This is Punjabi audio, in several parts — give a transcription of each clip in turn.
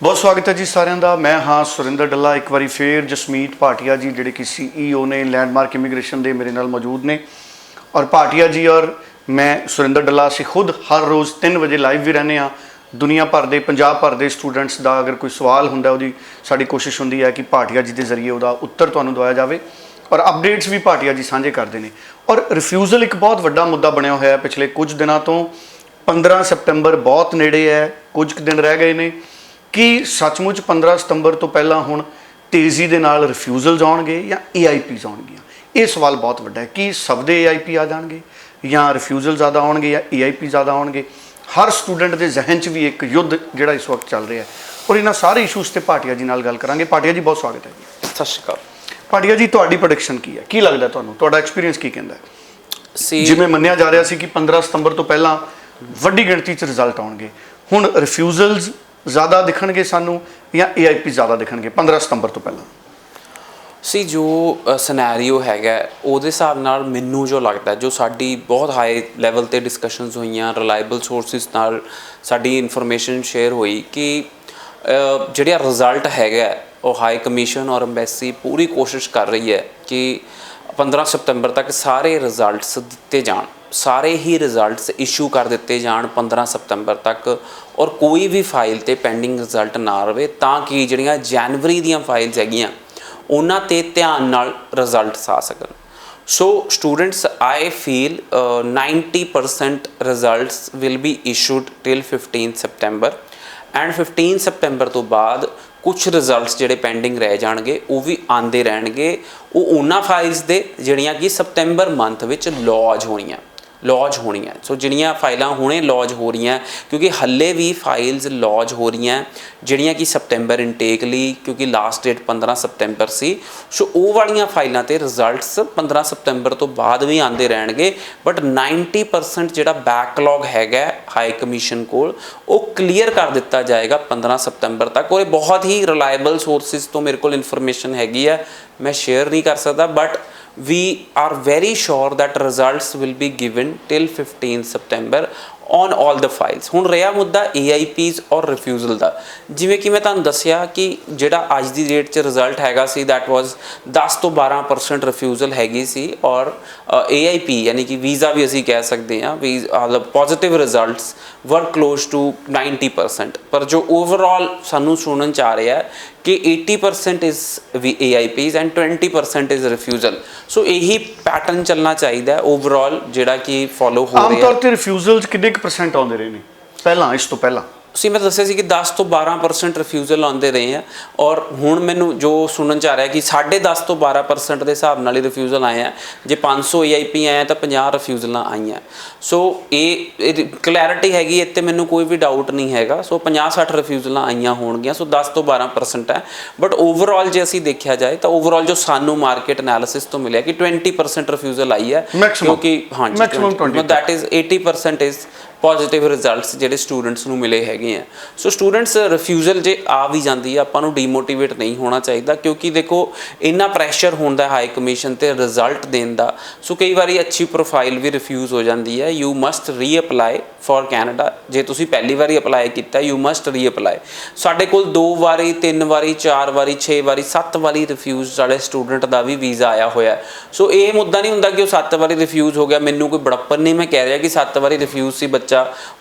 बहुत स्वागत है जी सारिਆਂ ਦਾ। मैं हाँ सुरिंदर डल्ला। एक बार फिर जसमीत भाटिया जी ਜਿਹੜੇ कि CEO ने लैंडमार्क इमिग्रेशन ਦੇ मेरे नाल मौजूद ने और भाटिया जी और मैं सुरिंदर डल्ला ਅਸੀਂ खुद हर रोज़ 3 ਵਜੇ लाइव भी रहने दुनिया भर के पंजाब भर के स्टूडेंट्स का अगर कोई सवाल होंदा ਉਹਦੀ ਸਾਡੀ कोशिश होंदी है कि भाटिया जी के जरिए ਉਹਦਾ उत्तर ਤੁਹਾਨੂੰ ਦਵਾਇਆ ਜਾਵੇ और अपडेट्स भी भाटिया जी साझे करते हैं। और रिफ्यूज़ल एक बहुत वड्डा मुद्दा बनया होया पिछले कुछ दिनों तो। 15 सितंबर बहुत नेड़े है, कुछ दिन रह गए ने कि सचमुच 15 सितंबर तो पहला हुण तेज़ी दे नाल रिफ्यूज़ल्स आउणगे या AIPs आउणगियां। ये सवाल बहुत वड्डा है कि सब दे AIP आ जाणगे या रिफ्यूज़ल ज़्यादा आउणगे या AIP ज़्यादा आउणगे। हर स्टूडेंट के जहन च भी एक युद्ध जिहड़ा इस वक्त चल रहा है और इन्हां सारे इशूज़ ते भाटिया जी नाल गल करांगे। भाटिया जी बहुत स्वागत है जी। सत श्री अकाल। भाटिया जी तुहाडी प्रोडिक्शन की है, की लगदा तुहानूं, तुहाडा एक्सपीरियंस की कहंदा है? जिवें मन्निया जा रहा सी कि 15 सितंबर तो पहला वड्डी गिणती च रिजल्ट आउणगे, हुण रिफ्यूज़ल्स ज़्यादा दिखणगे सानूं या AIP ज़्यादा दिखणगे 15 सितंबर तो पहला? जो सिनैरियो हैगा ਉਹਦੇ ਹਿਸਾਬ ਨਾਲ ਮੈਨੂੰ ਜੋ ਲੱਗਦਾ, ਜੋ ਸਾਡੀ ਬਹੁਤ ਹਾਈ ਲੈਵਲ ਤੇ ਡਿਸਕਸ਼ਨਸ ਹੋਈਆਂ, ਰਿਲਾਇਬਲ ਸੋਰਸਿਸ ਨਾਲ ਸਾਡੀ ਇਨਫੋਰਮੇਸ਼ਨ ਸ਼ੇਅਰ ਹੋਈ ਕਿ ਜਿਹੜਾ ਰਿਜ਼ਲਟ ਹੈਗਾ ਉਹ ਹਾਈ ਕਮਿਸ਼ਨ ਔਰ ਐਮਬੈਸੀ ਪੂਰੀ ਕੋਸ਼ਿਸ਼ ਕਰ ਰਹੀ ਹੈ ਕਿ 15 ਸਤੰਬਰ ਤੱਕ ਸਾਰੇ ਰਿਜ਼ਲਟਸ ਦਿੱਤੇ ਜਾਣ, ਸਾਰੇ ਹੀ ਰਿਜ਼ਲਟਸ ਇਸ਼ੂ ਕਰ ਦਿੱਤੇ ਜਾਣ 15 ਸਤੰਬਰ ਤੱਕ ਔਰ ਕੋਈ ਵੀ ਫਾਈਲ ਤੇ ਪੈਂਡਿੰਗ ਰਿਜ਼ਲਟ ਨਾ ਰਹੇ, ਤਾਂ ਕਿ ਜਿਹੜੀਆਂ ਜਨਵਰੀ ਦੀਆਂ ਫਾਈਲਸ ਹੈਗੀਆਂ ਉਹਨਾਂ ਤੇ ਧਿਆਨ ਨਾਲ ਰਿਜ਼ਲਟਸ ਆ ਸਕਣ। So students I feel 90% results will be issued till 15 September and 15 ਸਤੰਬਰ ਤੋਂ ਬਾਅਦ ਕੁਛ ਰਿਜ਼ਲਟਸ ਜਿਹੜੇ ਪੈਂਡਿੰਗ ਰਹਿ ਜਾਣਗੇ ਉਹ ਵੀ ਆਉਂਦੇ ਰਹਿਣਗੇ। ਉਹ ਉਹਨਾਂ ਫਾਈਲਸ ਦੇ ਜਿਹੜੀਆਂ ਕਿ ਸਤੰਬਰ ਮੰਥ ਵਿੱਚ ਲੌਜ ਹੋਣੀਆਂ ਸੋ ਜਿਹੜੀਆਂ ਫਾਈਲਾਂ ਹੁਣੇ ਲੌਜ ਹੋ ਰਹੀਆਂ, ਕਿਉਂਕਿ ਹੱਲੇ ਵੀ ਫਾਈਲਸ ਲੌਜ ਹੋ ਰਹੀਆਂ ਜਿਹੜੀਆਂ ਕਿ ਸਤੰਬਰ ਇਨਟੇਕ ਲਈ, ਕਿਉਂਕਿ ਲਾਸਟ ਡੇਟ 15 ਸਤੰਬਰ ਸੀ। ਸੋ ਉਹ ਵਾਲੀਆਂ ਫਾਈਲਾਂ ਤੇ ਰਿਜ਼ਲਟਸ 15 ਸਤੰਬਰ ਤੋਂ ਬਾਅਦ ਵੀ ਆਉਂਦੇ ਰਹਿਣਗੇ। ਬਟ 90% ਜਿਹੜਾ ਬੈਕਲੌਗ ਹੈਗਾ ਹਾਈ ਕਮਿਸ਼ਨ ਕੋਲ ਉਹ ਕਲੀਅਰ ਕਰ ਦਿੱਤਾ ਜਾਏਗਾ 15 ਸਤੰਬਰ ਤੱਕ। ਔਰ ਇਹ ਬਹੁਤ ਹੀ ਰਿਲਾਇਬਲ ਸੋਰਸਿਸ ਤੋਂ ਮੇਰੇ ਕੋਲ ਇਨਫੋਰਮੇਸ਼ਨ ਹੈਗੀ ਹੈ, ਮੈਂ ਸ਼ੇਅਰ ਨਹੀਂ ਕਰ ਸਕਦਾ, but we are very sure that results will be given till 15 September on all the files। ਹੁਣ ਰਿਹਾ ਮੁੱਦਾ AIPs ਔਰ ਰਿਫਿਊਜ਼ਲ ਦਾ। ਜਿਵੇਂ ਕਿ ਮੈਂ ਤੁਹਾਨੂੰ ਦੱਸਿਆ ਕਿ ਜਿਹੜਾ ਅੱਜ ਦੀ ਡੇਟ 'ਚ ਰਿਜ਼ਲਟ ਹੈਗਾ ਸੀ ਦੈਟ ਵਾਜ਼ 10 ਤੋਂ 12% ਰਿਫਿਊਜ਼ਲ ਹੈਗੀ ਸੀ ਔਰ AIP ਯਾਨੀ ਕਿ ਵੀਜ਼ਾ ਵੀ ਅਸੀਂ ਕਹਿ ਸਕਦੇ ਹਾਂ ਪੋਜ਼ੀਟਿਵ ਰਿਜ਼ਲਟਸ ਵਰ ਕਲੋਜ਼ ਟੂ 90%। ਪਰ ਜੋ ਓਵਰਆਲ ਸਾਨੂੰ ਸੁਣਨ 'ਚ ਆ ਰਿਹਾ ਹੈ ਕਿ 80% is AIPs and 20% is refusal. So ਇਹੀ ਪੈਟਰਨ ਚੱਲਣਾ ਚਾਹੀਦਾ ਓਵਰਆਲ ਜਿਹੜਾ ਕਿ ਫੋਲੋ ਹੋ ਰਿਹਾ। ਆਮ ਤੌਰ 'ਤੇ ਰਿਫਿਊਜ਼ਲਸ ਕਿੰਨੇ ਕੁ % ਆਉਂਦੇ ਰਹੇ ਨੇ ਪਹਿਲਾਂ, ਇਸ ਤੋਂ ਪਹਿਲਾਂ? ਮੈਂ ਦੱਸਿਆ ਸੀ ਕਿ 10 ਤੋਂ 12% ਰਿਫਿਊਜ਼ਲ ਆਉਂਦੇ ਰਹੇ ਆ ਔਰ ਹੁਣ ਮੈਨੂੰ ਜੋ ਸੁਣਨ 'ਚ ਆ ਰਿਹਾ ਕਿ 10.5 ਤੋਂ 12% ਦੇ ਹਿਸਾਬ ਨਾਲ ਹੀ ਰਿਫਿਊਜ਼ਲ ਆਏ ਆ। ਜੇ 500 AIP ਆਏ ਤਾਂ 50 ਰਿਫਿਊਜ਼ਲਾਂ ਆਈਆਂ। ਸੋ ਇਹ ਕਲੈਰਿਟੀ ਹੈਗੀ, ਇੱਥੇ ਮੈਨੂੰ ਕੋਈ ਵੀ ਡਾਊਟ ਨਹੀਂ ਹੈਗਾ। ਸੋ 50-60 ਰਿਫਿਊਜ਼ਲਾਂ ਆਈਆਂ ਹੋਣਗੀਆਂ। ਸੋ 10 ਤੋਂ 12% ਹੈ। ਬਟ ਓਵਰਆਲ ਜੇ ਅਸੀਂ ਦੇਖਿਆ ਜਾਏ ਤਾਂ ਓਵਰਆਲ ਜੋ ਸਾਨੂੰ ਮਾਰਕੀਟ ਐਨਾਲਿਸਿਸ ਤੋਂ ਮਿਲਿਆ ਕਿ 20% ਰਿਫਿਊਜ਼ਲ ਆਈ ਹੈ, ਕਿਉਂਕਿ ਹਾਂਜੀ that is 80% is positive results ਜਿਹੜੇ ਸਟੂਡੈਂਟਸ ਨੂੰ ਮਿਲੇ ਹੈਗੇ ਆ। ਸੋ ਸਟੂਡੈਂਟਸ ਰਿਫਿਊਜ਼ਲ ਜੇ ਆ ਵੀ ਜਾਂਦੀ ਹੈ ਆਪਾਂ ਨੂੰ ਡੀਮੋਟੀਵੇਟ ਨਹੀਂ ਹੋਣਾ ਚਾਹੀਦਾ, ਕਿਉਂਕਿ ਦੇਖੋ ਇੰਨਾ ਪ੍ਰੈਸ਼ਰ ਹੁੰਦਾ ਹਾਈ ਕਮਿਸ਼ਨ 'ਤੇ ਰਿਜ਼ਲਟ ਦੇਣ ਦਾ। ਸੋ ਕਈ ਵਾਰੀ ਅੱਛੀ ਪ੍ਰੋਫਾਈਲ ਵੀ ਰਿਫਿਊਜ਼ ਹੋ ਜਾਂਦੀ ਹੈ। You must reapply for Canada. ਜੇ ਤੁਸੀਂ ਪਹਿਲੀ ਵਾਰੀ ਅਪਲਾਈ ਕੀਤਾ ਯੂ ਮਸਟ ਰੀਅਪਲਾਈ। ਸਾਡੇ ਕੋਲ 2 ਵਾਰੀ 3 ਵਾਰੀ 4 ਵਾਰੀ 6 ਵਾਰੀ 7 ਵਾਰੀ ਰਿਫਿਊਜ਼ ਵਾਲੇ ਸਟੂਡੈਂਟ ਦਾ ਵੀ ਵੀਜ਼ਾ ਆਇਆ ਹੋਇਆ। ਸੋ ਇਹ ਮੁੱਦਾ ਨਹੀਂ ਹੁੰਦਾ ਕਿ ਉਹ 7 ਵਾਰੀ ਰਿਫਿਊਜ਼ ਹੋ ਗਿਆ, ਮੈਨੂੰ ਕੋਈ ਬੜੱਪਨ ਨਹੀਂ ਮੈਂ ਕਹਿ ਰਿਹਾ ਕਿ 7 ਵਾਰੀ ਰਿਫਿਊਜ਼ ਸੀ ਬੱਚਾ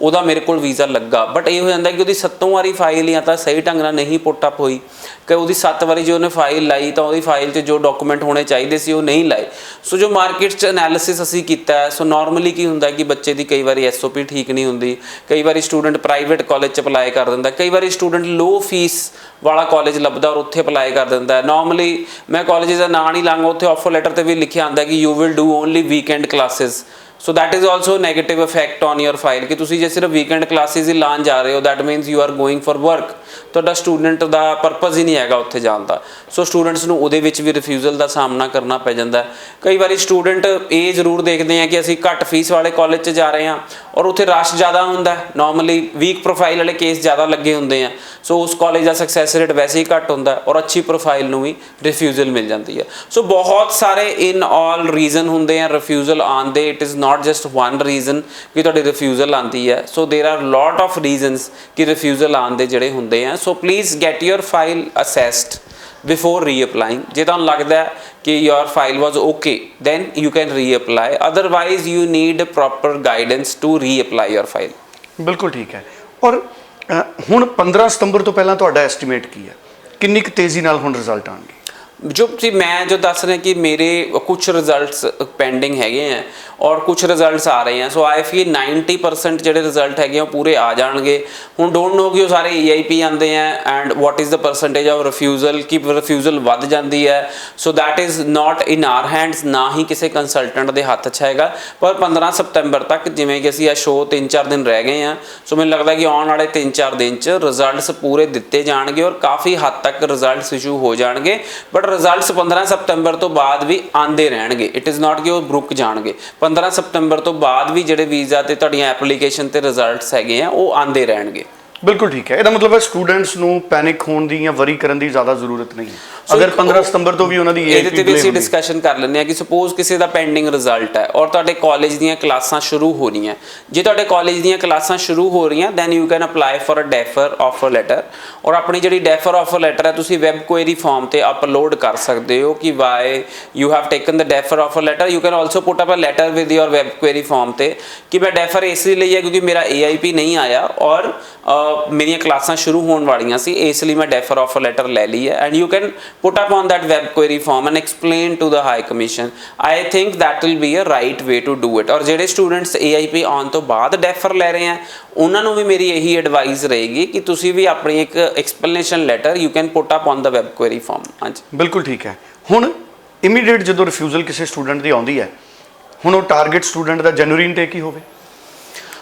ਉਹਦਾ ਮੇਰੇ ਕੋਲ ਵੀਜ਼ਾ ਲੱਗਾ। ਬਟ ਇਹ ਹੋ ਜਾਂਦਾ ਕਿ ਉਹਦੀ 7 ਵਾਰੀ ਫਾਈਲ ਜਾਂ ਤਾਂ ਸਹੀ ਢੰਗ ਨਾਲ ਨਹੀਂ ਪੁੱਟ ਅਪ ਹੋਈ, ਕਿ ਉਹਦੀ 7 ਵਾਰੀ ਜੇ ਉਹਨੇ ਫਾਈਲ ਲਾਈ ਤਾਂ ਉਹਦੀ ਫਾਈਲ 'ਚ ਜੋ ਡਾਕੂਮੈਂਟ ਹੋਣੇ ਚਾਹੀਦੇ ਸੀ ਉਹ ਨਹੀਂ ਲਾਏ। ਸੋ ਜੋ ਮਾਰਕੀਟ 'ਚ ਐਨਾਲਿਸਿਸ ਅਸੀਂ ਕੀਤਾ ਹੈ, ਸੋ ਨੋਰਮਲੀ ਕੀ ਹੁੰਦਾ ਕਿ ਬੱਚੇ ਦੀ ਕਈ ਵਾਰੀ SOP ਠੀਕ ਨਹੀਂ ਹੁੰਦੀ, ਕਈ ਵਾਰੀ ਸਟੂਡੈਂਟ ਪ੍ਰਾਈਵੇਟ ਕਾਲਜ 'ਚ ਅਪਲਾਈ ਕਰ ਦਿੰਦਾ, ਕਈ ਵਾਰੀ ਸਟੂਡੈਂਟ ਲੋ ਫੀਸ ਵਾਲਾ ਕਾਲਜ ਲੱਭਦਾ ਔਰ ਉੱਥੇ ਅਪਲਾਈ ਕਰ ਦਿੰਦਾ। ਨੋਰਮਲੀ ਮੈਂ ਕਾਲਜ ਦਾ ਨਾਂ ਨਹੀਂ ਲਾਂਗਾ, ਉੱਥੇ ਆਫਰ ਲੈਟਰ 'ਤੇ ਵੀ ਲਿਖਿਆ ਆਉਂਦਾ ਕਿ you will do only weekend classes. So that is also negative effect on your file ਕਿ ਤੁਸੀਂ ਜੇ ਸਿਰਫ ਵੀਕਐਂਡ ਕਲਾਸਿਸ ਹੀ ਲਾਉਣ ਜਾ ਰਹੇ ਹੋ, that means you are going for work. ਤੁਹਾਡਾ ਸਟੂਡੈਂਟ ਦਾ ਪਰਪਸ ਹੀ ਨਹੀਂ ਹੈਗਾ ਉੱਥੇ ਜਾਣ ਦਾ। ਸੋ ਸਟੂਡੈਂਟਸ ਨੂੰ ਉਹਦੇ ਵਿੱਚ ਵੀ ਰਿਫਿਊਜ਼ਲ ਦਾ ਸਾਹਮਣਾ ਕਰਨਾ ਪੈ ਜਾਂਦਾ। ਕਈ ਵਾਰੀ ਸਟੂਡੈਂਟ ਇਹ ਜ਼ਰੂਰ ਦੇਖਦੇ ਆ ਕਿ ਅਸੀਂ ਘੱਟ ਫੀਸ ਵਾਲੇ ਕਾਲਜ 'ਚ ਜਾ ਰਹੇ ਹਾਂ ਔਰ ਉੱਥੇ ਰਸ਼ ਜ਼ਿਆਦਾ ਹੁੰਦਾ ਨਾਰਮਲੀ, ਵੀਕ ਪ੍ਰੋਫਾਈਲ ਵਾਲੇ ਕੇਸ ਜ਼ਿਆਦਾ ਲੱਗੇ ਹੁੰਦੇ ਆ, ਸੋ ਉਸ ਕਾਲਜ ਦਾ ਸਕਸੈਸ ਰੇਟ ਵੈਸੇ ਹੀ ਘੱਟ ਹੁੰਦਾ ਔਰ ਅੱਛੀ ਪ੍ਰੋਫਾਈਲ ਨੂੰ ਵੀ ਰਿਫਿਊਜ਼ਲ ਮਿਲ ਜਾਂਦੀ ਹੈ। ਸੋ ਬਹੁਤ ਸਾਰੇ ਇਨ ਆਲ ਰੀਜ਼ਨ ਹੁੰਦੇ ਆ ਰਿਫਿਊਜ਼ਲ ਆਉਣ ਦੇ। It is not just one reason ਕਿ ਤੁਹਾਡੀ ਰਿਫਿਊਜ਼ਲ ਆਉਂਦੀ ਹੈ। So there are lot of reasons ਕਿ ਰਿਫਿਊਜ਼ਲ ਆਉਣ ਦੇ ਜਿਹੜੇ ਹੁੰਦੇ ਆ। So please get your file assessed before reapplying. ਜੇ ਤੁਹਾਨੂੰ ਲੱਗਦਾ ਕਿ your file was okay, then you can reapply, otherwise you need proper guidance to reapply your file। ਬਿਲਕੁਲ ਠੀਕ ਹੈ। ਔਰ ਹੁਣ 15 ਸਤੰਬਰ ਤੋਂ ਪਹਿਲਾਂ ਤੁਹਾਡਾ ਐਸਟੀਮੇਟ ਕੀ ਹੈ, ਕਿੰਨੀ ਕੁ ਤੇਜ਼ੀ ਨਾਲ ਹੁਣ ਰਿਜ਼ਲਟ ਆਉਣਗੇ? ਜੋ ਮੈਂ ਜੋ ਦੱਸ ਰਿਹਾ ਕਿ ਮੇਰੇ ਕੁਝ ਰਿਜ਼ਲਟਸ ਪੈਂਡਿੰਗ ਹੈਗੇ ਆ ਔਰ ਕੁਝ ਰਿਜ਼ਲਟਸ ਆ ਰਹੇ ਆ। ਸੋ ਆਈ ਫੀਲ 90% ਜਿਹੜੇ ਰਿਜ਼ਲਟ ਹੈਗੇ ਆ ਉਹ ਪੂਰੇ ਆ ਜਾਣਗੇ। ਹੁਣ ਡੋਂਟ ਨੋ ਕਿ ਉਹ ਸਾਰੇ EIP ਆਉਂਦੇ ਆ and what is the percentage of refusal, ਕਿ ਰਿਫਿਊਜ਼ਲ ਵੱਧ ਜਾਂਦੀ ਹੈ। So that is not in our hands, ਨਾ ਹੀ ਕਿਸੇ ਕੰਸਲਟੈਂਟ ਦੇ ਹੱਥ 'ਚ ਹੈਗਾ। ਪਰ 15 ਸਤੰਬਰ ਤੱਕ ਜਿਵੇਂ ਕਿ ਅਸੀਂ ਇਹ ਸ਼ੋਅ 3-4 ਦਿਨ ਰਹਿ ਗਏ ਆ, ਸੋ ਮੈਨੂੰ ਲੱਗਦਾ ਕਿ ਆਉਣ ਵਾਲੇ 3-4 ਦਿਨ 'ਚ ਰਿਜ਼ਲਟਸ ਪੂਰੇ ਦਿੱਤੇ ਜਾਣਗੇ ਔਰ ਕਾਫੀ ਹੱਦ ਤੱਕ ਰਿਜ਼ਲਟਸ ਇਸ਼ੂ ਹੋ ਜਾਣਗੇ। ਬਟ ਰਿਜ਼ਲਟਸ 15 ਸਤੰਬਰ ਤੋਂ ਬਾਅਦ ਵੀ ਆਉਂਦੇ ਰਹਿਣਗੇ। ਇਟ ਇਜ਼ ਨਾਟ ਕਿ ਉਹ ਰੁਕ ਜਾਣਗੇ। 15 ਸਤੰਬਰ ਤੋਂ ਬਾਅਦ ਵੀ ਜਿਹੜੇ ਵੀਜ਼ਾ ਤੇ ਤੁਹਾਡੀਆਂ ਐਪਲੀਕੇਸ਼ਨ ਤੇ ਰਿਜ਼ਲਟਸ ਹੈਗੇ ਆ ਉਹ ਆਉਂਦੇ ਰਹਿਣਗੇ। ਬਿਲਕੁਲ ਠੀਕ ਹੈ। ਇਹਦਾ ਮਤਲਬ ਹੈ ਸਟੂਡੈਂਟਸ ਨੂੰ ਪੈਨਿਕ ਹੋਣ ਦੀ ਜਾਂ ਵਰੀ ਕਰਨ ਦੀ ਜ਼ਿਆਦਾ ਜ਼ਰੂਰਤ ਨਹੀਂ ਹੈ। ਅਗਰ 15 ਸਤੰਬਰ ਤੋਂ ਵੀ ਉਹਨਾਂ ਦੀ ਇਹਦੇ ਤੇ ਵੀ ਅਸੀਂ ਡਿਸਕਸ਼ਨ ਕਰ ਲੈਂਦੇ ਹਾਂ ਕਿ ਸਪੋਜ਼ ਕਿਸੇ ਦਾ ਪੈਂਡਿੰਗ ਰਿਜ਼ਲਟ ਹੈ ਔਰ ਤੁਹਾਡੇ ਕਾਲਜ ਦੀਆਂ ਕਲਾਸਾਂ ਸ਼ੁਰੂ ਹੋ ਰਹੀਆਂ। ਜੇ ਤੁਹਾਡੇ ਕਾਲਜ ਦੀਆਂ ਕਲਾਸਾਂ ਸ਼ੁਰੂ ਹੋ ਰਹੀਆਂ then you can apply for a defer offer letter. ਔਰ ਆਪਣੀ ਜਿਹੜੀ ਡੈਫਰ ਆਫਰ ਲੈਟਰ ਹੈ ਤੁਸੀਂ ਵੈਬ ਕੁਐਰੀ ਫਾਰਮ ਤੇ ਅਪਲੋਡ ਕਰ ਸਕਦੇ ਹੋ ਕਿ why you have taken the defer offer letter. You can also put up a letter with your web query form ਤੇ ਕਿ ਮੈਂ ਡੈਫਰ ਇਸ ਲਈ ਲਈ ਹੈ ਕਿਉਂਕਿ ਮੇਰਾ AIP ਨਹੀਂ ਆਇਆ ਔਰ ਮੇਰੀਆਂ ਕਲਾਸਾਂ ਸ਼ੁਰੂ ਹੋਣ ਵਾਲੀਆਂ ਸੀ, ਇਸ ਲਈ ਮੈਂ ਡੈਫਰ ਆਫਰ ਲੈਟਰ ਲੈ ਲਈ ਹੈ। And you can put up on that web query form and explain to the high commission। I think that will be a right way to do it। ਔਰ ਜਿਹੜੇ ਸਟੂਡੈਂਟਸ AIP ਆਉਣ ਤੋਂ ਬਾਅਦ ਡੈਫਰ ਲੈ ਰਹੇ ਆ ਉਹਨਾਂ ਨੂੰ ਵੀ ਮੇਰੀ ਇਹੀ ਐਡਵਾਈਸ ਰਹੇਗੀ ਕਿ ਤੁਸੀਂ ਵੀ ਆਪਣੀ ਇੱਕ explanation letter you can put up on the web query form. ਹਾਂਜੀ ਬਿਲਕੁਲ ਠੀਕ ਹੈ। ਹੁਣ ਇਮੀਡੀਏਟ ਜਦੋਂ ਰਿਫਿਊਜ਼ਲ ਕਿਸੇ ਸਟੂਡੈਂਟ ਦੀ ਆਉਂਦੀ ਹੈ, ਹੁਣ ਉਹ ਟਾਰਗੇਟ ਸਟੂਡੈਂਟ ਦਾ ਜਨਵਰੀ ਇਨਟੇਕ ਹੀ ਹੋਵੇ।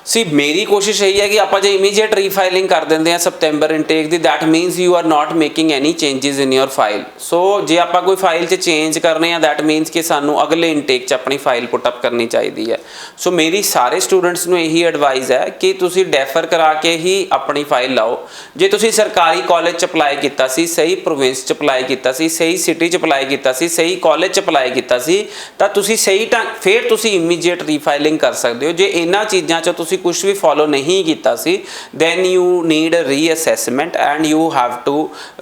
ਸੀ ਮੇਰੀ ਕੋਸ਼ਿਸ਼ ਇਹੀ ਹੈ ਕਿ ਆਪਾਂ ਜੇ ਇਮੀਡੀਏਟ ਰੀਫਾਈਲਿੰਗ ਕਰ ਦਿੰਦੇ ਆ ਸਪਟੈਂਬਰ ਇਨਟੇਕ ਦੀ, that means you are not making any changes in your file. So ਜੇ ਆਪਾਂ ਕੋਈ ਫਾਈਲ 'ਚ ਚੇਂਜ ਕਰਨੇ ਆ ਦੈਟ ਮੀਨਸ ਕਿ ਸਾਨੂੰ ਅਗਲੇ ਇਨਟੇਕ 'ਚ ਆਪਣੀ ਫਾਈਲ ਪੁੱਟ ਅਪ ਕਰਨੀ ਚਾਹੀਦੀ ਹੈ। ਸੋ ਮੇਰੀ ਸਾਰੇ ਸਟੂਡੈਂਟਸ ਨੂੰ ਇਹੀ ਐਡਵਾਈਸ ਹੈ ਕਿ ਤੁਸੀਂ ਡੈਫਰ ਕਰਾ ਕੇ ਹੀ ਆਪਣੀ ਫਾਈਲ ਲਾਓ। ਜੇ ਤੁਸੀਂ ਸਰਕਾਰੀ ਕਾਲਜ 'ਚ ਅਪਲਾਈ ਕੀਤਾ ਸੀ, ਸਹੀ ਪ੍ਰੋਵਿੰਸ 'ਚ ਅਪਲਾਈ ਕੀਤਾ ਸੀ, ਸਹੀ ਸਿਟੀ 'ਚ ਅਪਲਾਈ ਕੀਤਾ ਸੀ, ਸਹੀ ਕਾਲਜ 'ਚ ਅਪਲਾਈ ਕੀਤਾ ਸੀ ਤਾਂ ਤੁਸੀਂ ਸਹੀ ਫਿਰ ਤੁਸੀਂ ਇਮੀਡੀਏਟ ਰੀਫਾਈਲਿੰਗ ਕਰ ਸਕਦੇ ਹੋ। ਜੇ ਇਹਨਾਂ ਚੀਜ਼ਾਂ 'ਚ ਤੁਸੀਂ ਕੁਝ ਵੀ ਫੋਲੋ ਨਹੀਂ ਕੀਤਾ ਸੀ then you need a reassessment and you have to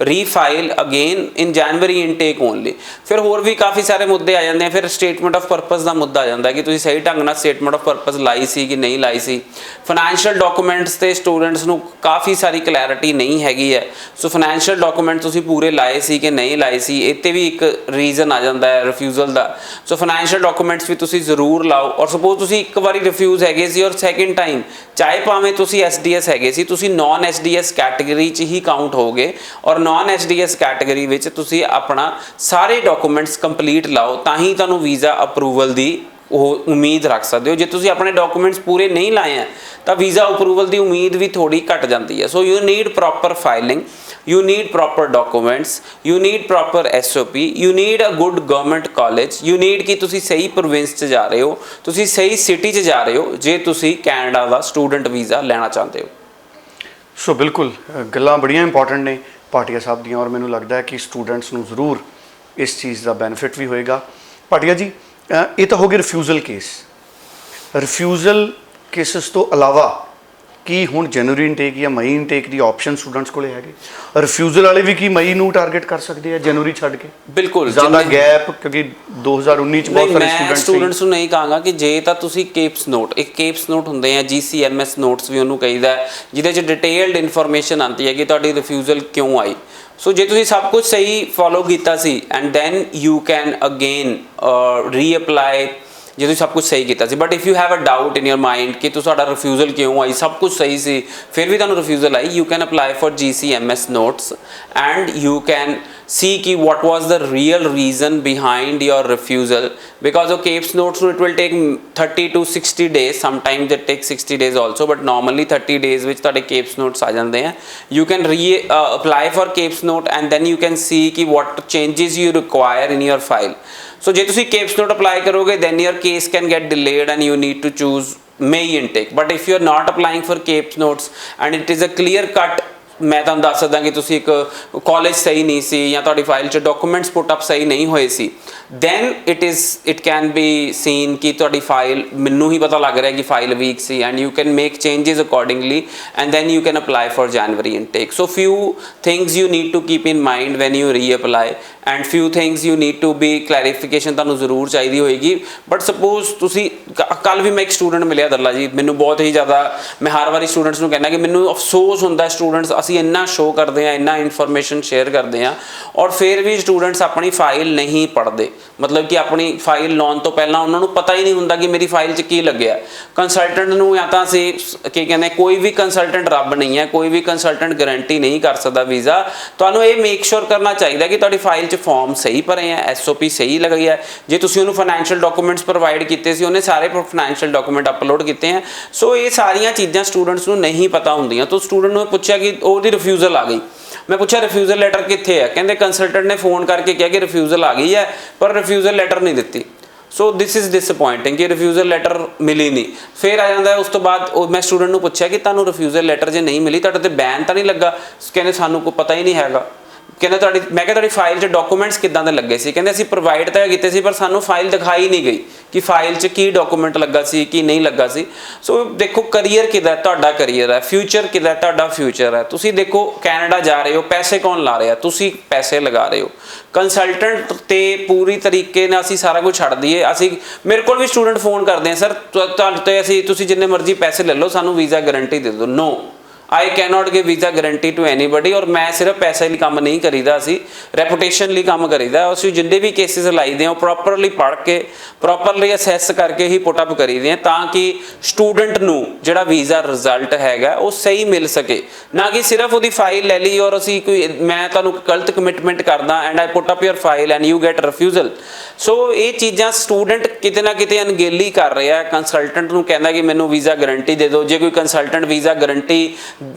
refile again in January intake only। ਫਿਰ ਹੋਰ ਵੀ ਕਾਫੀ ਸਾਰੇ ਮੁੱਦੇ ਆ ਜਾਂਦੇ ਆ। ਫਿਰ ਸਟੇਟਮੈਂਟ ਆਫ ਪਰਪਸ ਦਾ ਮੁੱਦਾ ਆ ਜਾਂਦਾ ਕਿ ਤੁਸੀਂ ਸਹੀ ਢੰਗ ਨਾਲ ਸਟੇਟਮੈਂਟ ਆਫ ਪਰਪਸ ਲਾਈ ਸੀ ਕਿ ਨਹੀਂ ਲਾਈ ਸੀ। ਫਾਈਨੈਂਸ਼ੀਅਲ ਡਾਕੂਮੈਂਟਸ ਤੇ ਸਟੂਡੈਂਟਸ ਨੂੰ ਕਾਫੀ ਸਾਰੀ ਕਲੈਰਿਟੀ ਨਹੀਂ ਹੈਗੀ ਹੈ। ਸੋ ਫਾਈਨੈਂਸ਼ੀਅਲ ਡਾਕੂਮੈਂਟ ਤੁਸੀਂ ਪੂਰੇ ਲਾਏ ਸੀ ਕਿ ਨਹੀਂ ਲਾਏ ਸੀ, ਇਹ ਤੇ ਵੀ ਇੱਕ ਰੀਜ਼ਨ ਆ ਜਾਂਦਾ ਹੈ ਰਿਫਿਊਜ਼ਲ ਦਾ। ਸੋ ਫਾਈਨੈਂਸ਼ੀਅਲ ਡਾਕੂਮੈਂਟਸ ਵੀ ਤੁਸੀਂ ਜ਼ਰੂਰ ਲਾਓ। ਔਰ ਸਪੋਜ਼ ਤੁਸੀਂ ਇੱਕ ਵਾਰੀ ਰਿਫਿਊਜ਼ ਹੈਗੇ ਸੀ ਔਰ ਸੈਕਿੰਡ ਟਾਈਮ ਚਾਹੇ ਭਾਵੇਂ ਤੁਸੀਂ SDS ਹੈਗੇ ਸੀ, ਤੁਸੀਂ ਨੌਨ SDS ਕੈਟਾਗਰੀ 'ਚ ਹੀ ਕਾਊਂਟ ਹੋਗੇ ਔਰ ਨੌਨ SDS ਕੈਟਾਗਰੀ ਵਿੱਚ ਤੁਸੀਂ ਆਪਣਾ ਸਾਰੇ ਡਾਕੂਮੈਂਟਸ ਕੰਪਲੀਟ ਲਾਓ ਤਾਂ ਹੀ ਤੁਹਾਨੂੰ ਵੀਜ਼ਾ ਅਪਰੂਵਲ ਦੀ ਉਹ ਉਮੀਦ ਰੱਖ ਸਕਦੇ ਹੋ। ਜੇ ਤੁਸੀਂ ਆਪਣੇ ਡਾਕੂਮੈਂਟਸ ਪੂਰੇ ਨਹੀਂ ਲਾਏ ਆ ਤਾਂ ਵੀਜ਼ਾ ਅਪਰੂਵਲ ਦੀ ਉਮੀਦ ਵੀ ਥੋੜੀ ਘਟ ਜਾਂਦੀ ਹੈ। So you need proper filing, you need proper documents, you need proper SOP, you need a good government college, you need ਕਿ ਤੁਸੀਂ ਸਹੀ ਪ੍ਰੋਵਿੰਸ 'ਚ ਜਾ ਰਹੇ ਹੋ, ਤੁਸੀਂ ਸਹੀ ਸਿਟੀ 'ਚ ਜਾ ਰਹੇ ਹੋ ਜੇ ਤੁਸੀਂ ਕੈਨੇਡਾ ਦਾ ਸਟੂਡੈਂਟ ਵੀਜ਼ਾ ਲੈਣਾ ਚਾਹੁੰਦੇ ਹੋ। ਸੋ ਬਿਲਕੁਲ ਗੱਲਾਂ ਬੜੀਆਂ ਇੰਪੋਰਟੈਂਟ ਨੇ ਭਾਟੀਆ ਸਾਹਿਬ ਦੀਆਂ ਔਰ ਮੈਨੂੰ ਲੱਗਦਾ ਹੈ ਕਿ ਸਟੂਡੈਂਟਸ ਨੂੰ ਜ਼ਰੂਰ ਇਸ ਚੀਜ਼ ਦਾ ਬੈਨੀਫਿਟ ਵੀ ਹੋਏਗਾ। ਭਾਟੀਆ ਜੀ ਇਹ ਤਾਂ ਹੋ ਗਏ ਰਿਫਿਊਜ਼ਲ ਕੇਸ। ਰਿਫਿਊਜ਼ਲ ਕੇਸਿਸ ਤੋਂ ਇਲਾਵਾ ਕੀ ਹੁਣ ਜਨਵਰੀ ਇਨਟੇਕ ਜਾਂ ਮਈ ਇਨਟੇਕ ਦੀ ਆਪਸ਼ਨ ਸਟੂਡੈਂਟਸ ਕੋਲੇ ਹੈਗੇ? ਰਿਫਿਊਜ਼ਲ ਵਾਲੇ ਵੀ ਕੀ ਮਈ ਨੂੰ ਟਾਰਗੇਟ ਕਰ ਸਕਦੇ ਆ ਜਨਵਰੀ ਛੱਡ ਕੇ? ਬਿਲਕੁਲ ਜ਼ਿਆਦਾ ਗੈਪ ਕਿਉਂਕਿ 2019 ਚ ਬਹੁਤ ਸਾਰੇ ਸਟੂਡੈਂਟਸ ਨੂੰ ਨਹੀਂ ਕਹਾਂਗਾ ਕਿ ਜੇ ਤਾਂ ਤੁਸੀਂ ਕੇਪਸ ਨੋਟ, ਇੱਕ ਕੇਪਸ ਨੋਟ ਹੁੰਦੇ ਆ GCMS ਨੋਟਸ ਵੀ ਉਹਨੂੰ ਕਹੀਦਾ, ਜਿਹਦੇ 'ਚ ਡਿਟੇਲਡ ਇਨਫੋਰਮੇਸ਼ਨ ਆਉਂਦੀ ਹੈ ਕਿ ਤੁਹਾਡੀ ਰਿਫਿਊਜ਼ਲ ਕਿਉਂ ਆਈ। ਸੋ ਜੇ ਤੁਸੀਂ ਸਭ ਕੁਝ ਸਹੀ ਫੋਲੋ ਕੀਤਾ ਸੀ and then you can again reapply ਜੇ ਤੁਸੀਂ ਸਭ ਕੁਝ ਸਹੀ ਕੀਤਾ ਸੀ। But if you have a doubt in your mind ਕਿ ਤੁਹਾਡਾ ਰਿਫਿਊਜ਼ਲ ਕਿਉਂ ਆਈ, ਸਭ ਕੁਝ ਸਹੀ ਸੀ ਫਿਰ ਵੀ ਤੁਹਾਨੂੰ refusal I, you can apply for GCMS notes and you can see ki what was the real reason behind your refusal, because of CAPES notes it will take 30 to 60 days, sometimes it takes 60 days also, but normally 30 days which ਤੁਹਾਡੇ CAPES notes ਆ ਜਾਂਦੇ ਆ। You can apply for CAPES note and then you can see ki what changes you require in your file। So ਜੇ ਤੁਸੀਂ CAPES note apply ਕਰੋਗੇ then your case can get delayed and you need to choose May intake. But if you are not applying for CAPE notes and it is a clear cut, ਮੈਂ ਤੁਹਾਨੂੰ ਦੱਸ ਸਕਦਾ ਕਿ ਤੁਸੀਂ ਇੱਕ ਕਾਲਜ ਸਹੀ ਨਹੀਂ ਸੀ ਜਾਂ ਤੁਹਾਡੀ ਫਾਈਲ 'ਚ ਡਾਕੂਮੈਂਟਸ ਪੁੱਟ ਅਪ ਸਹੀ ਨਹੀਂ ਹੋਏ ਸੀ, then it can be seen ਕਿ ਤੁਹਾਡੀ ਫਾਈਲ, ਮੈਨੂੰ ਹੀ ਪਤਾ ਲੱਗ ਰਿਹਾ ਕਿ ਫਾਈਲ ਵੀਕ ਸੀ, and you can make changes accordingly and then you can apply for January intake. So few things you need to keep in mind when you reapply and few things you need to be clarification ਤੁਹਾਨੂੰ ਜ਼ਰੂਰ ਚਾਹੀਦੀ ਹੋਏਗੀ. ਬਟ ਸਪੋਜ਼ ਤੁਸੀਂ ਕੱਲ ਵੀ ਮੈਂ ਇੱਕ ਸਟੂਡੈਂਟ ਮਿਲਿਆ ਦੱਲਾ ਜੀ, ਮੈਨੂੰ ਬਹੁਤ ਹੀ ਜ਼ਿਆਦਾ, ਮੈਂ ਹਰ ਵਾਰੀ ਸਟੂਡੈਂਟਸ ਨੂੰ ਕਹਿੰਦਾ ਕਿ ਮੈਨੂੰ ਅਫਸੋਸ ਹੁੰਦਾ ਸਟੂਡੈਂਟਸ, ਅਸੀਂ ਇੰਨਾ ਸ਼ੋਅ ਕਰਦੇ ਹਾਂ, ਇੰਨਾ ਇਨਫੋਰਮੇਸ਼ਨ ਸ਼ੇਅਰ ਕਰਦੇ ਹਾਂ ਔਰ ਫਿਰ ਵੀ ਸਟੂਡੈਂਟਸ ਆਪਣੀ ਫਾਈਲ ਨਹੀਂ ਪੜ੍ਹਦੇ, ਮਤਲਬ ਕਿ ਆਪਣੀ ਫਾਈਲ ਲਾਉਣ ਤੋਂ ਪਹਿਲਾਂ ਉਹਨਾਂ ਨੂੰ ਪਤਾ ਹੀ ਨਹੀਂ ਹੁੰਦਾ ਕਿ ਮੇਰੀ ਫਾਈਲ 'ਚ ਕੀ ਲੱਗਿਆ. ਕੰਸਲਟੈਂਟ ਨੂੰ ਜਾਂ ਤਾਂ ਅਸੀਂ ਕੀ ਕਹਿੰਦੇ, ਕੋਈ ਵੀ ਕੰਸਲਟੈਂਟ ਰੱਬ ਨਹੀਂ ਹੈ, ਕੋਈ ਵੀ ਕੰਸਲਟੈਂਟ ਗਰੰਟੀ ਨਹੀਂ ਕਰ ਸਕਦਾ ਵੀਜ਼ਾ. ਤੁਹਾਨੂੰ ਇਹ ਮੇਕ ਸ਼ੋਰ ਕਰਨਾ ਚਾਹੀਦਾ ਕਿ ਤੁਹਾਡੀ ਫਾਈਲ 'ਚ ਫਾਰਮ ਸਹੀ ਭਰੇ ਹੈ, SOP ਸਹੀ ਲੱਗੀ ਹੈ. ਜੇ ਤੁਸੀਂ ਉਹਨੂੰ ਫਾਈਨੈਂਸ਼ੀਅਲ ਡਾਕੂਮੈਂਟਸ ਪ੍ਰੋਵਾਈਡ ਕੀਤੇ ਸੀ, ਉਹਨੇ ਸਾਰੇ ਫਾਈਨੈਂਸ਼ੀਅਲ ਡਾਕੂਮੈਂਟ ਅਪਲੋਡ ਕੀਤੇ ਹੈ. ਸੋ ਇਹ ਸਾਰੀਆਂ ਚੀਜ਼ਾਂ ਸਟੂਡੈਂਟਸ ਨੂੰ ਨਹੀਂ ਪਤਾ ਹੁੰਦੀਆਂ. ਤਾਂ ਸਟੂਡੈਂਟ ਨੂੰ ਪੁੱਛਿਆ ਕਿ ਉਹਦੀ ਰਿਫਿਊਜ਼ਲ ਆ ਗਈ, ਮੈਂ ਪੁੱਛਿਆ ਰਿਫਿਊਜ਼ਲ ਲੈਟਰ ਕਿੱਥੇ ਹੈ, ਕਹਿੰਦੇ ਕੰਸਲਟੈਂਟ ਨੇ ਫੋਨ ਕਰਕੇ ਕਿਹਾ ਕਿ ਰਿਫਿਊਜ਼ਲ ਆ ਗਈ ਹੈ ਪਰ ਰਿਫਿਊਜ਼ਲ ਲੈਟਰ ਨਹੀਂ ਦਿੱਤੀ. ਸੋ ਦਿਸ ਇਜ਼ ਡਿਸਅਪੋਇੰਟਿੰਗ ਕਿ ਰਿਫਿਊਜ਼ਲ ਲੈਟਰ ਮਿਲੀ ਨਹੀਂ. ਫਿਰ ਆ ਜਾਂਦਾ ਉਸ ਤੋਂ ਬਾਅਦ ਮੈਂ ਸਟੂਡੈਂਟ ਨੂੰ ਪੁੱਛਿਆ ਕਿ ਤੁਹਾਨੂੰ ਰਿਫਿਊਜ਼ਲ ਲੈਟਰ ਜੇ ਨਹੀਂ ਮਿਲੀ, ਤੁਹਾਡੇ ਤੇ ਬੈਨ ਤਾਂ ਨਹੀਂ ਲੱਗਾ? ਕਹਿੰਦੇ ਸਾਨੂੰ ਕੋਈ ਪਤਾ ਹੀ ਨਹੀਂ ਹੈਗਾ. ਕਹਿੰਦੇ ਤੁਹਾਡੀ, ਮੈਂ ਕਿਹਾ ਤੁਹਾਡੀ ਫਾਈਲ 'ਚ ਡਾਕੂਮੈਂਟਸ ਕਿੱਦਾਂ ਦੇ ਲੱਗੇ ਸੀ? ਕਹਿੰਦੇ ਅਸੀਂ ਪ੍ਰੋਵਾਈਡ ਤਾਂ ਕੀਤੇ ਸੀ ਪਰ ਸਾਨੂੰ ਫਾਈਲ ਦਿਖਾਈ ਨਹੀਂ ਗਈ ਕਿ ਫਾਈਲ 'ਚ ਕੀ ਡਾਕੂਮੈਂਟ ਲੱਗਾ ਸੀ, ਕੀ ਨਹੀਂ ਲੱਗਾ ਸੀ. ਸੋ ਦੇਖੋ, ਕਰੀਅਰ ਕਿਹਦਾ, ਤੁਹਾਡਾ ਕਰੀਅਰ ਹੈ, ਫਿਊਚਰ ਕਿਹਦਾ, ਤੁਹਾਡਾ ਫਿਊਚਰ ਹੈ. ਤੁਸੀਂ ਦੇਖੋ ਕੈਨੇਡਾ ਜਾ ਰਹੇ ਹੋ, ਪੈਸੇ ਕੌਣ ਲਾ ਰਿਹਾ? ਤੁਸੀਂ ਪੈਸੇ ਲਗਾ ਰਹੇ ਹੋ. ਕੰਸਲਟੈਂਟ ਤੇ ਪੂਰੀ ਤਰੀਕੇ ਨਾਲ ਅਸੀਂ ਸਾਰਾ ਕੁਝ ਛੱਡ ਦਈਏ. ਅਸੀਂ, ਮੇਰੇ ਕੋਲ ਵੀ ਸਟੂਡੈਂਟ ਫੋਨ ਕਰਦੇ ਆ, ਸਰ ਤੁਹਾਨੂੰ ਤੇ ਅਸੀਂ, ਤੁਸੀਂ ਜਿੰਨੇ ਮਰਜ਼ੀ ਪੈਸੇ ਲੈ ਲਓ, ਸਾਨੂੰ ਵੀਜ਼ਾ ਗਰੰਟੀ ਦੇ ਦਿਓ. ਨੋ, I cannot give visa guarantee to anybody. ਔਰ ਮੈਂ ਸਿਰਫ ਪੈਸੇ ਲਈ ਕੰਮ ਨਹੀਂ ਕਰੀਦਾ, ਅਸੀਂ ਰੈਪੂਟੇਸ਼ਨ ਲਈ ਕੰਮ ਕਰੀਦਾ. ਅਸੀਂ ਜਿੰਨੇ ਵੀ ਕੇਸਿਸ ਲਾਈਦੇ ਆ ਉਹ ਪ੍ਰੋਪਰਲੀ ਪੜ੍ਹ ਕੇ, ਪ੍ਰੋਪਰਲੀ ਅਸੈਸ ਕਰਕੇ ਹੀ ਪੁੱਟ ਅਪ ਕਰੀਦੇ ਆ, ਤਾਂ ਕਿ ਸਟੂਡੈਂਟ ਨੂੰ ਜਿਹੜਾ ਵੀਜ਼ਾ ਰਿਜ਼ਲਟ ਹੈਗਾ ਉਹ ਸਹੀ ਮਿਲ ਸਕੇ, ਨਾ ਕਿ ਸਿਰਫ ਉਹਦੀ ਫਾਈਲ ਲੈ ਲਈ ਔਰ ਅਸੀਂ ਕੋਈ, ਮੈਂ ਤੁਹਾਨੂੰ ਗਲਤ ਕਮਿਟਮੈਂਟ ਕਰਦਾ and I put up your file and you get refusal. So ਇਹ ਚੀਜ਼ਾਂ ਸਟੂਡੈਂਟ ਕਿਤੇ ਨਾ ਕਿਤੇ ਅਣਗਹਿਲੀ ਕਰ ਰਿਹਾ. ਕੰਸਲਟੈਂਟ ਨੂੰ ਕਹਿੰਦਾ ਕਿ ਮੈਨੂੰ ਵੀਜ਼ਾ ਗਰੰਟੀ ਦੇ ਦਿਓ. ਜੇ ਕੋਈ ਕੰਸਲਟੈਂਟ ਵੀਜ਼ਾ ਗਰੰਟੀ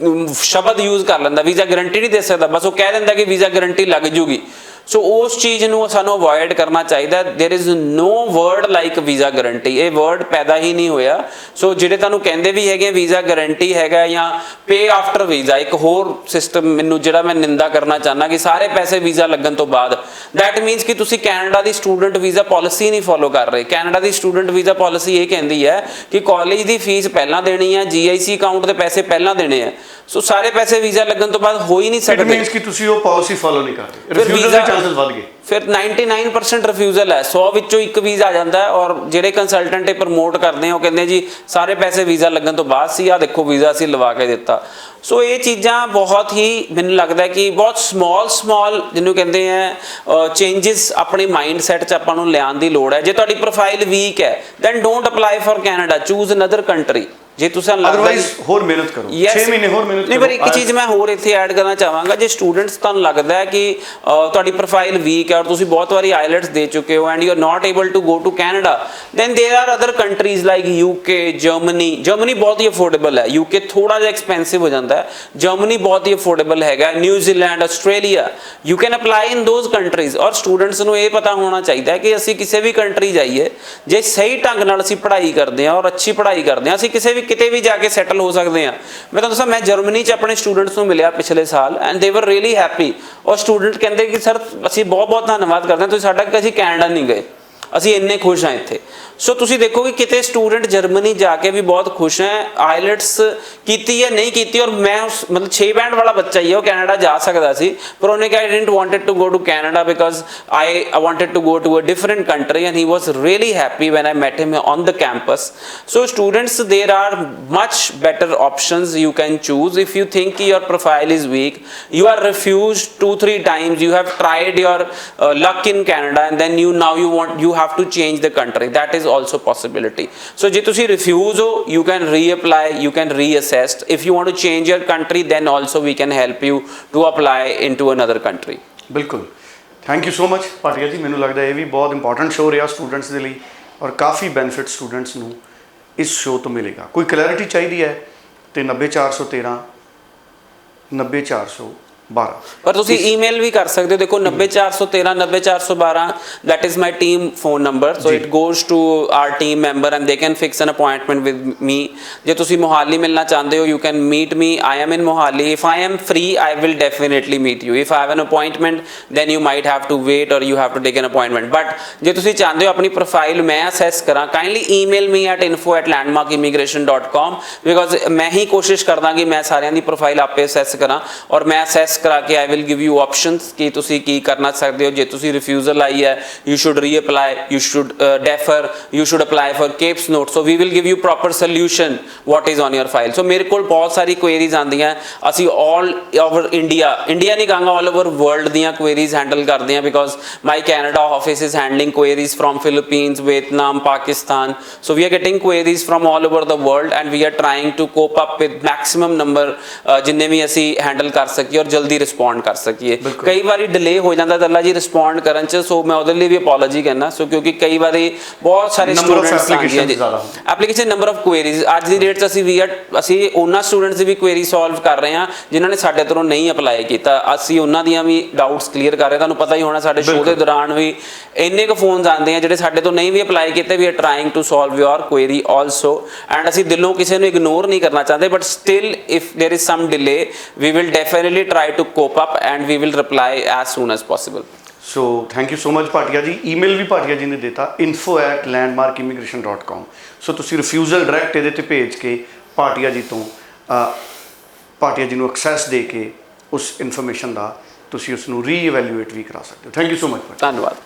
ਸ਼ਬਦ ਯੂਜ਼ ਕਰ ਲੈਂਦਾ, ਵੀਜ਼ਾ ਗਰੰਟੀ ਨਹੀਂ ਦੇ ਸਕਦਾ, ਬਸ ਉਹ ਕਹਿ ਦਿੰਦਾ ਕਿ ਵੀਜ਼ਾ ਗਰੰਟੀ ਲੱਗ ਜੂਗੀ. ਸੋ ਉਸ ਚੀਜ਼ ਨੂੰ ਸਾਨੂੰ ਅਵੋਇਡ ਕਰਨਾ ਚਾਹੀਦਾ. There is no word like visa guarantee, ਇਹ ਵਰਡ ਪੈਦਾ ਹੀ ਨਹੀਂ ਹੋਇਆ. ਸੋ ਜਿਹੜੇ ਤੁਹਾਨੂੰ ਕਹਿੰਦੇ ਵੀ ਹੈਗੇ ਵੀਜ਼ਾ ਗਰੰਟੀ ਹੈਗਾ ਜਾਂ ਪੇ ਆਫਟਰ ਵੀਜ਼ਾ, ਇੱਕ ਹੋਰ ਸਿਸਟਮ ਮੈਨੂੰ ਜਿਹੜਾ ਮੈਂ ਨਿੰਦਾ ਕਰਨਾ ਚਾਹੁੰਦਾ ਕਿ ਸਾਰੇ ਪੈਸੇ ਵੀਜ਼ਾ ਲੱਗਣ ਤੋਂ ਬਾਅਦ, ਦੈਟ ਮੀਨਸ ਕਿ ਤੁਸੀਂ ਕੈਨੇਡਾ ਦੀ ਸਟੂਡੈਂਟ ਵੀਜ਼ਾ ਪਾਲਿਸੀ ਨਹੀਂ ਫੋਲੋ ਕਰ ਰਹੇ. ਕੈਨੇਡਾ ਦੀ ਸਟੂਡੈਂਟ ਵੀਜ਼ਾ ਪਾਲਿਸੀ ਇਹ ਕਹਿੰਦੀ ਹੈ ਕਿ ਕਾਲਜ ਦੀ ਫੀਸ ਪਹਿਲਾਂ ਦੇਣੀ ਹੈ, GIC ਅਕਾਊਂਟ ਦੇ ਪੈਸੇ ਪਹਿਲਾਂ ਦੇਣੇ ਹੈ. ਸੋ ਸਾਰੇ ਪੈਸੇ ਵੀਜ਼ਾ ਲੱਗਣ ਤੋਂ ਬਾਅਦ ਹੋ ਹੀ ਨਹੀਂ ਸਕਦੇ. ਇਟ ਮੀਨਸ ਕਿ ਤੁਸੀਂ ਉਹ ਪਾਲਿਸੀ ਫੋਲੋ ਨਹੀਂ ਕਰਦੇ, ਰਿਫਿਊਜ਼ਲ ਦੇ ਚਾਂਸਸ ਵੱਧ ਗਏ. ਫਿਰ 99% ਰਿਫਿਊਜ਼ਲ ਹੈ, 100 ਵਿੱਚੋਂ ਇੱਕ ਵੀਜ਼ਾ ਆ ਜਾਂਦਾ ਹੈ. ਔਰ ਜਿਹੜੇ ਕੰਸਲਟੈਂਟ ਇਹ ਪ੍ਰਮੋਟ ਕਰਦੇ ਆ ਉਹ ਕਹਿੰਦੇ ਜੀ ਸਾਰੇ ਪੈਸੇ ਵੀਜ਼ਾ ਲੱਗਣ ਤੋਂ ਬਾਅਦ ਸੀ, ਆ ਦੇਖੋ ਵੀਜ਼ਾ ਅਸੀਂ ਲਵਾ ਕੇ ਦਿੱਤਾ. ਸੋ ਇਹ ਚੀਜ਼ਾਂ ਬਹੁਤ ਹੀ, ਮੈਨੂੰ ਲੱਗਦਾ ਕਿ ਬਹੁਤ ਸਮਾਲ ਜਿਹਨੂੰ ਕਹਿੰਦੇ ਆ ਚੇਂਜਸ ਆਪਣੇ ਮਾਈਂਡ ਸੈਟ 'ਚ ਆਪਾਂ ਨੂੰ ਲਿਆਉਣ ਦੀ ਲੋੜ ਹੈ. ਜੇ ਤੁਹਾਡੀ ਪ੍ਰੋਫਾਈਲ ਵੀਕ ਹੈ then don't apply for Canada, choose another country. ਜੇ ਤੁਸੀਂ ਅਦਰਵਾਈਜ਼ ਹੋਰ ਮਿਹਨਤ ਕਰੋ, 6 ਮਹੀਨੇ ਹੋਰ ਮਿਹਨਤ ਕਰੋ. ਨਹੀਂ, ਪਰ ਇੱਕ ਚੀਜ਼ ਮੈਂ ਹੋਰ ਇੱਥੇ ਐਡ ਕਰਨਾ ਚਾਹਾਂਗਾ. ਜੇ ਸਟੂਡੈਂਟਸ ਤੁਹਾਨੂੰ ਲੱਗਦਾ ਹੈ ਕਿ ਤੁਹਾਡੀ ਪ੍ਰੋਫਾਈਲ ਵੀਕ ਹੈ ਔਰ ਤੁਸੀਂ ਬਹੁਤ ਵਾਰੀ ਆਈਲੈਟਸ ਦੇ ਚੁੱਕੇ ਹੋ and you are not able to go to Canada, then there are other countries like UK, Germany ਬਹੁਤ ਹੀ ਅਫੋਰਡੇਬਲ ਹੈ. UK ਥੋੜਾ ਜਿਹਾ ਐਕਸਪੈਂਸਿਵ ਹੋ ਜਾਂਦਾ ਹੈ, ਜਰਮਨੀ ਬਹੁਤ ਹੀ ਅਫੋਰਡੇਬਲ ਹੈਗਾ, New Zealand, Australia, you can apply in those countries. ਔਰ ਸਟੂਡੈਂਟਸ ਨੂੰ ਇਹ ਪਤਾ ਹੋਣਾ ਚਾਹੀਦਾ ਹੈ ਕਿ ਅਸੀਂ ਕਿਸੇ ਵੀ ਕੰਟਰੀ ਜਾਈਏ, ਜੇ ਸਹੀ ਢੰਗ ਨਾਲ ਅਸੀਂ ਪੜ੍ਹਾਈ ਕਰਦੇ ਹਾਂ ਔਰ ਅੱਛੀ ਪੜ੍ਹਾਈ ਕਰਦੇ ਹਾਂ, ਅਸੀਂ ਕਿਸੇ ਵੀ ਕਿਤੇ ਵੀ ਜਾ ਕੇ ਸੈਟਲ ਹੋ ਸਕਦੇ ਹਾਂ. ਮੈਂ ਤੁਹਾਨੂੰ ਦੱਸਾਂ, ਮੈਂ ਜਰਮਨੀ 'ਚ ਆਪਣੇ ਸਟੂਡੈਂਟਸ ਨੂੰ ਮਿਲਿਆ ਪਿਛਲੇ ਸਾਲ ਐਂਡ ਦੇ ਵਰ ਰੀਅਲੀ ਹੈਪੀ. ਔਰ ਸਟੂਡੈਂਟ ਕਹਿੰਦੇ ਕਿ ਸਰ ਅਸੀਂ ਬਹੁਤ ਧੰਨਵਾਦ ਕਰਦੇ ਹਾਂ ਤੁਸੀਂ ਸਾਡਾ, ਕਿ ਅਸੀਂ ਕੈਨੇਡਾ ਨਹੀਂ ਗਏ, ਅਸੀਂ ਇੰਨੇ ਖੁਸ਼ ਹਾਂ ਇੱਥੇ. ਸੋ ਤੁਸੀਂ ਦੇਖੋ ਕਿ ਕਿਤੇ ਸਟੂਡੈਂਟ ਜਰਮਨੀ ਜਾ ਕੇ ਵੀ ਬਹੁਤ ਖੁਸ਼ ਹੈ, ਆਈਲੈਟਸ ਕੀਤੀ ਹੈ ਨਹੀਂ ਕੀਤੀ. ਔਰ ਮੈਂ ਉਸ ਮਤਲਬ 6 ਬੈਂਡ ਵਾਲਾ ਬੱਚਾ ਹੀ ਹੈ, ਉਹ ਕੈਨੇਡਾ ਜਾ ਸਕਦਾ ਸੀ ਪਰ ਉਹਨੇ ਕਿਹਾ I didn't wanted to go to Canada because I wanted to go to a different country and he was really happy when I met him on the campus. So students, there are much better options you can choose. If you think your profile is weak, you are refused 2-3 times, you have tried your luck in Canada and then you have to change the country, that is also possibility. So ਜੇ ਤੁਸੀਂ refuse ਹੋ, you can reapply, you can reassess. If you want to change your country, then also we can help you to apply into another country. ਬਿਲਕੁਲ, thank you so much Bhatia ਜੀ. ਮੈਨੂੰ ਲੱਗਦਾ ਇਹ ਵੀ ਬਹੁਤ ਇੰਪੋਰਟੈਂਟ ਸ਼ੋਅ ਰਿਹਾ ਸਟੂਡੈਂਟਸ ਦੇ ਲਈ ਔਰ ਕਾਫੀ ਬੈਨੀਫਿਟ ਸਟੂਡੈਂਟਸ ਨੂੰ ਇਸ ਸ਼ੋਅ ਤੋਂ ਮਿਲੇਗਾ. ਕੋਈ ਕਲੈਰਿਟੀ ਚਾਹੀਦੀ ਹੈ ਤੇ 90413 90400 ਪਰ ਤੁਸੀਂ ਈਮੇਲ ਵੀ ਕਰ ਸਕਦੇ ਹੋ। ਦੇਖੋ 90413 90412 that is my team phone number, so it goes to our team member and they can fix an appointment with me. ਜੇ ਤੁਸੀਂ ਮੋਹਾਲੀ ਮਿਲਣਾ ਚਾਹੁੰਦੇ ਹੋ, you can meet me. I am in Mohali. If I am free, I will definitely meet you. If I have an appointment, then you might have to wait or you have to take an appointment. But ਜੇ ਤੁਸੀਂ ਚਾਹੁੰਦੇ ਹੋ ਆਪਣੀ ਪ੍ਰੋਫਾਈਲ ਮੈਂ ਅਸੈਸ ਕਰਾਂ, kindly email me at info@landmarkimmigration.com, because ਮੈਂ ਹੀ ਕੋਸ਼ਿਸ਼ ਕਰਦਾ ਕਿ ਮੈਂ ਸਾਰਿਆਂ ਦੀ ਪ੍ਰੋਫਾਈਲ ਆਪੇ ਅਸੈਸ ਕਰਾਂ ਔਰ ਮੈਂ ਅਸੈਸ ਕਰਾ ਕੇ I will give you options ਕਿ ਤੁਸੀਂ ਕੀ ਕਰਨਾ ਸਕਦੇ ਹੋ। ਜੇ ਤੁਸੀਂ ਰਿਫਿਊਜ਼ਲ ਆਈ ਹੈ, you should reapply, you should defer, you should apply for CAPES note, so we will give you proper solution what is on your file. So ਮੇਰੇ ਕੋਲ ਬਹੁਤ ਸਾਰੀ ਕੁਐਰੀਜ਼ ਆਉਂਦੀਆਂ, ਅਸੀਂ all over ਇੰਡੀਆ ਨਹੀਂ ਕਹਾਂਗਾ, all over world ਦੀਆਂ ਕੁਐਰੀਜ਼ ਹੈਂਡਲ ਕਰਦੇ ਹਾਂ, because my Canada office is handling queries from Philippines, Vietnam, Pakistan, so we are getting queries from all over the world and we are trying to cope up with maximum number ਜਿੰਨੇ ਵੀ ਅਸੀਂ ਹੈਂਡਲ ਕਰ ਸਕੀਏ ਔਰ ਜਲਦੀ ਰਿਸਪੌਂਡ ਕਰ ਸਕੀਏ। ਕਈ ਵਾਰੀ ਡਿਲੇ ਹੋ ਜਾਂਦਾ ਦੱਲਾ ਜੀ ਰਿਸਪੌਂਡ ਕਰਨ ਚ, ਸੋ ਮੈਂ ਉਹਦੇ ਲਈ ਵੀ ਅਪੋਲੋਜੀ ਕਰਨਾ, ਸੋ ਕਿਉਂਕਿ ਕਈ ਵਾਰੀ ਬਹੁਤ ਸਾਰੇ ਸਟੂਡੈਂਟਸ ਆਉਂਦੀਆਂ ਜੀ ਐਪਲੀਕੇਸ਼ਨ ਨੰਬਰ ਆਫ ਕੁਐਰੀਜ਼। ਅੱਜ ਦੀ ਡੇਟ 'ਚ ਅਸੀਂ ਉਹਨਾਂ ਸਟੂਡੈਂਟਸ ਦੀ ਵੀ ਕੁਐਰੀ ਸੋਲਵ ਕਰ ਰਹੇ ਹਾਂ ਜਿਨ੍ਹਾਂ ਨੇ ਸਾਡੇ ਤੋਂ ਨਹੀਂ ਅਪਲਾਈ ਕੀਤਾ, ਅਸੀਂ ਉਹਨਾਂ ਦੀਆਂ ਵੀ ਡਾਊਟਸ ਕਲੀਅਰ ਕਰ ਰਹੇ। ਤੁਹਾਨੂੰ ਪਤਾ ਹੀ ਹੋਣਾ ਸਾਡੇ ਸ਼ੋਅ ਦੇ ਦੌਰਾਨ ਵੀ ਇੰਨੇ ਕੁ ਫੋਨਸ ਆਉਂਦੇ ਆ ਜਿਹੜੇ ਸਾਡੇ ਤੋਂ ਨਹੀਂ ਵੀ ਅਪਲਾਈ ਕੀਤੇ, we are trying to solve your query also, and ਅਸੀਂ ਦਿਲੋਂ ਕਿਸੇ ਨੂੰ ਇਗਨੋਰ ਨਹੀਂ ਕਰਨਾ ਚਾਹੁੰਦੇ, but still if there is some delay, we will definitely try to cope up and we will reply as soon as possible. So thank you so much Bhatia ਜੀ। ਈਮੇਲ ਵੀ ਭਾਟੀਆ ਜੀ ਨੇ ਦਿੱਤਾ info@landmarkimmigration.com, ਸੋ ਤੁਸੀਂ ਰਿਫਿਊਜ਼ਲ ਡਾਇਰੈਕਟ ਇਹਦੇ ਤੇ ਭੇਜ ਕੇ ਭਾਟੀਆ ਜੀ ਤੋਂ ਭਾਟੀਆ ਜੀ ਨੂੰ ਐਕਸੈਸ ਦੇ ਕੇ ਉਸ ਇਨਫੋਰਮੇਸ਼ਨ ਦਾ ਤੁਸੀਂ ਉਸ ਨੂੰ ਰੀਇਵੈਲੂਏਟ ਵੀ ਕਰਾ ਸਕਦੇ ਹੋ। Thank you so much. ਧੰਨਵਾਦ।